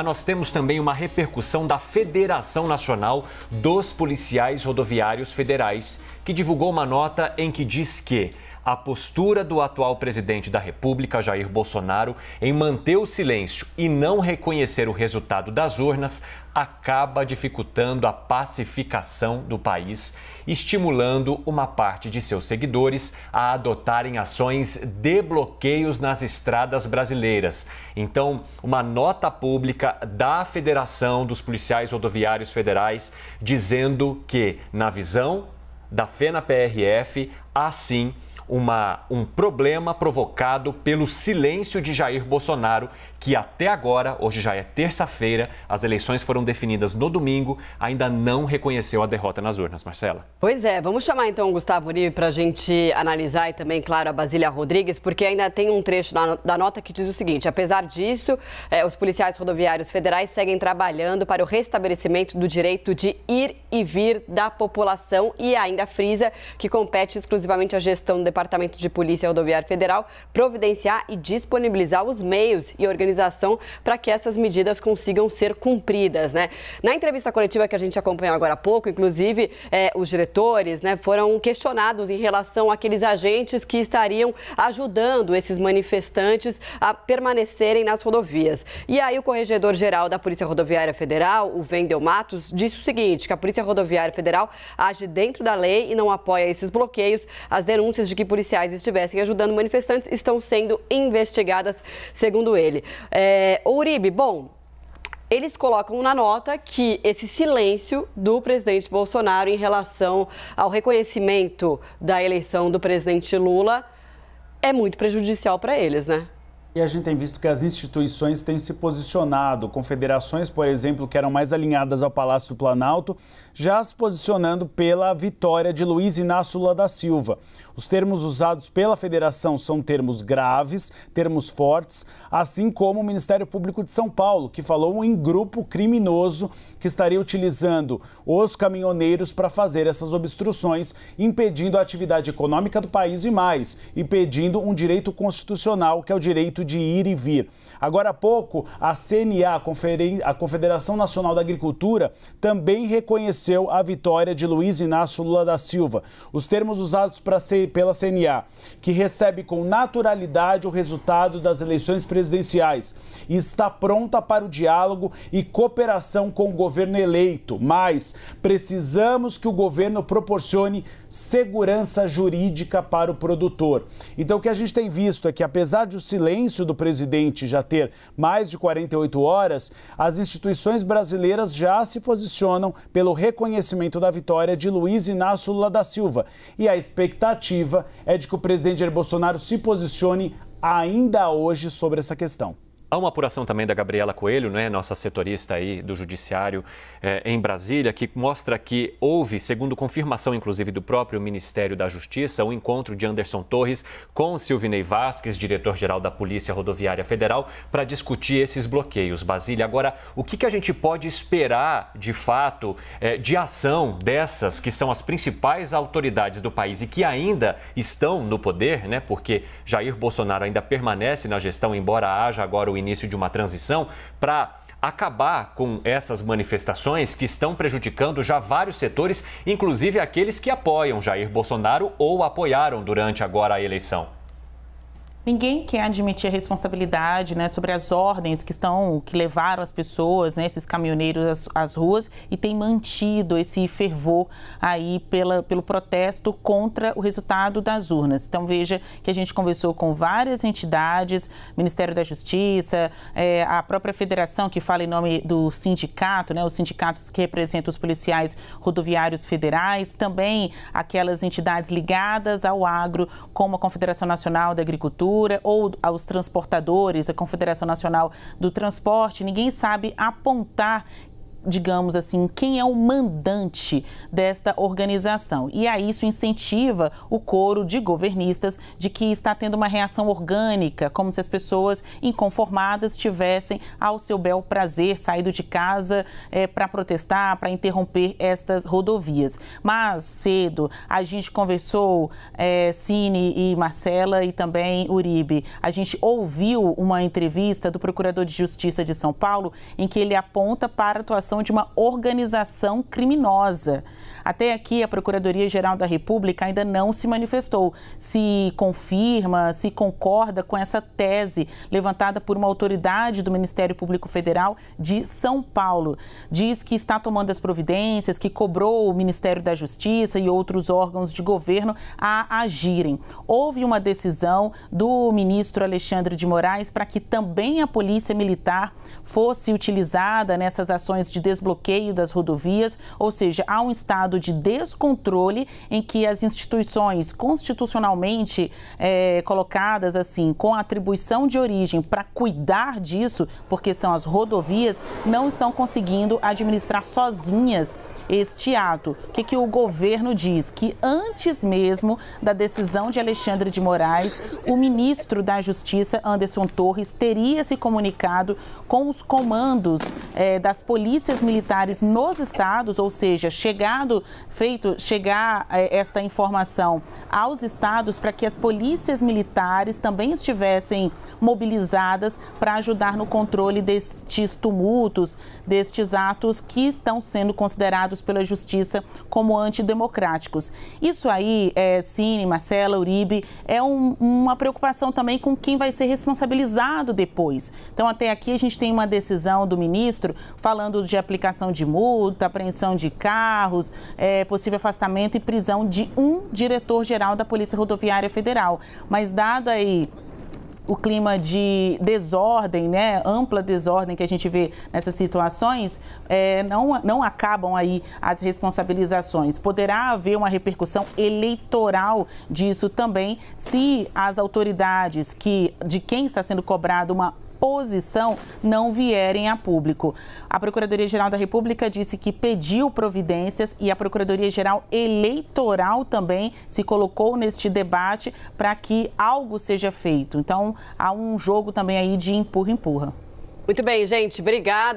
Nós temos também uma repercussão da Federação Nacional dos Policiais Rodoviários Federais, que divulgou uma nota em que diz que a postura do atual presidente da República, Jair Bolsonaro, em manter o silêncio e não reconhecer o resultado das urnas, acaba dificultando a pacificação do país, estimulando uma parte de seus seguidores a adotarem ações de bloqueios nas estradas brasileiras. Então, uma nota pública da Federação dos Policiais Rodoviários Federais dizendo que, na visão da FENA-PRF, há sim um problema provocado pelo silêncio de Jair Bolsonaro, que até agora, hoje já é terça-feira, as eleições foram definidas no domingo, ainda não reconheceu a derrota nas urnas. Marcela. Pois é, vamos chamar então o Gustavo Uribe para a gente analisar e também, claro, a Basília Rodrigues, porque ainda tem um trecho da nota que diz o seguinte: apesar disso, os policiais rodoviários federais seguem trabalhando para o restabelecimento do direito de ir e vir da população e ainda frisa que compete exclusivamente à gestão do Departamento de Polícia Rodoviária Federal providenciar e disponibilizar os meios e organização para que essas medidas consigam ser cumpridas, né? Na entrevista coletiva que a gente acompanhou agora há pouco, inclusive, os diretores, né, foram questionados em relação àqueles agentes que estariam ajudando esses manifestantes a permanecerem nas rodovias. E aí o corregedor-geral da Polícia Rodoviária Federal, o Wendel Matos, disse o seguinte, que a Polícia Rodoviária Federal age dentro da lei e não apoia esses bloqueios. As denúncias de que policiais estivessem ajudando manifestantes estão sendo investigadas, segundo ele. Uribe, bom, eles colocam na nota que esse silêncio do presidente Bolsonaro em relação ao reconhecimento da eleição do presidente Lula é muito prejudicial para eles, né? E a gente tem visto que as instituições têm se posicionado, confederações, por exemplo, que eram mais alinhadas ao Palácio do Planalto, já se posicionando pela vitória de Luiz Inácio Lula da Silva. Os termos usados pela federação são termos graves, termos fortes, assim como o Ministério Público de São Paulo, que falou em grupo criminoso que estaria utilizando os caminhoneiros para fazer essas obstruções, impedindo a atividade econômica do país e mais, impedindo um direito constitucional, que é o direito de ir e vir. Agora há pouco, a CNA, a Confederação Nacional da Agricultura, também reconheceu a vitória de Luiz Inácio Lula da Silva. Os termos usados pela CNA, que recebe com naturalidade o resultado das eleições presidenciais e está pronta para o diálogo e cooperação com o governo eleito, mas precisamos que o governo proporcione segurança jurídica para o produtor. Então, o que a gente tem visto é que, apesar de o silêncio do presidente já ter mais de 48 horas, as instituições brasileiras já se posicionam pelo reconhecimento da vitória de Luiz Inácio Lula da Silva. E a expectativa é de que o presidente Jair Bolsonaro se posicione ainda hoje sobre essa questão. Há uma apuração também da Gabriela Coelho, né, nossa setorista aí do Judiciário em Brasília, que mostra que houve, segundo confirmação inclusive do próprio Ministério da Justiça, o encontro de Anderson Torres com Silvinei Vasquez, diretor-geral da Polícia Rodoviária Federal, para discutir esses bloqueios. Basília, agora, o que a gente pode esperar de fato de ação dessas que são as principais autoridades do país e que ainda estão no poder, né, porque Jair Bolsonaro ainda permanece na gestão, embora haja agora o início de uma transição, para acabar com essas manifestações que estão prejudicando já vários setores, inclusive aqueles que apoiam Jair Bolsonaro ou apoiaram durante agora a eleição? Ninguém quer admitir a responsabilidade, né, sobre as ordens que levaram as pessoas, né, esses caminhoneiros às ruas, e tem mantido esse fervor aí pelo protesto contra o resultado das urnas. Então veja que a gente conversou com várias entidades, Ministério da Justiça, a própria federação que fala em nome do sindicato, né, os sindicatos que representam os policiais rodoviários federais, também aquelas entidades ligadas ao agro, como a Confederação Nacional da Agricultura, ou aos transportadores, a Confederação Nacional do Transporte. Ninguém sabe apontar digamos assim, quem é o mandante desta organização. E aí isso incentiva o coro de governistas de que está tendo uma reação orgânica, como se as pessoas inconformadas tivessem ao seu bel prazer saído de casa para protestar, para interromper estas rodovias. Mas cedo a gente conversou, Cine e Marcela e também Uribe, a gente ouviu uma entrevista do Procurador de Justiça de São Paulo em que ele aponta para a atuação de uma organização criminosa. Até aqui, a Procuradoria-Geral da República ainda não se manifestou, se confirma, se concorda com essa tese levantada por uma autoridade do Ministério Público Federal de São Paulo. Diz que está tomando as providências, que cobrou o Ministério da Justiça e outros órgãos de governo a agirem. Houve uma decisão do ministro Alexandre de Moraes para que também a Polícia Militar fosse utilizada nessas ações de desbloqueio das rodovias, ou seja, há um estado de descontrole em que as instituições constitucionalmente colocadas assim, com atribuição de origem para cuidar disso, porque são as rodovias, não estão conseguindo administrar sozinhas este ato. O que o governo diz? Que antes mesmo da decisão de Alexandre de Moraes, o ministro da Justiça, Anderson Torres, teria se comunicado com os comandos das polícias militares nos estados, ou seja, chegar esta informação aos estados para que as polícias militares também estivessem mobilizadas para ajudar no controle destes tumultos, destes atos que estão sendo considerados pela Justiça como antidemocráticos. Isso aí, Cine, Marcela, Uribe, é uma preocupação também com quem vai ser responsabilizado depois. Então, até aqui a gente tem uma decisão do ministro falando de aplicação de multa, apreensão de carros, possível afastamento e prisão de um diretor-geral da Polícia Rodoviária Federal. Mas dado aí o clima de desordem, né, ampla desordem que a gente vê nessas situações, não acabam aí as responsabilizações. Poderá haver uma repercussão eleitoral disso também, se as autoridades de quem está sendo cobrado uma posição não vierem a público. A Procuradoria-Geral da República disse que pediu providências e a Procuradoria-Geral Eleitoral também se colocou neste debate para que algo seja feito. Então, há um jogo também aí de empurra-empurra. Muito bem, gente. Obrigada.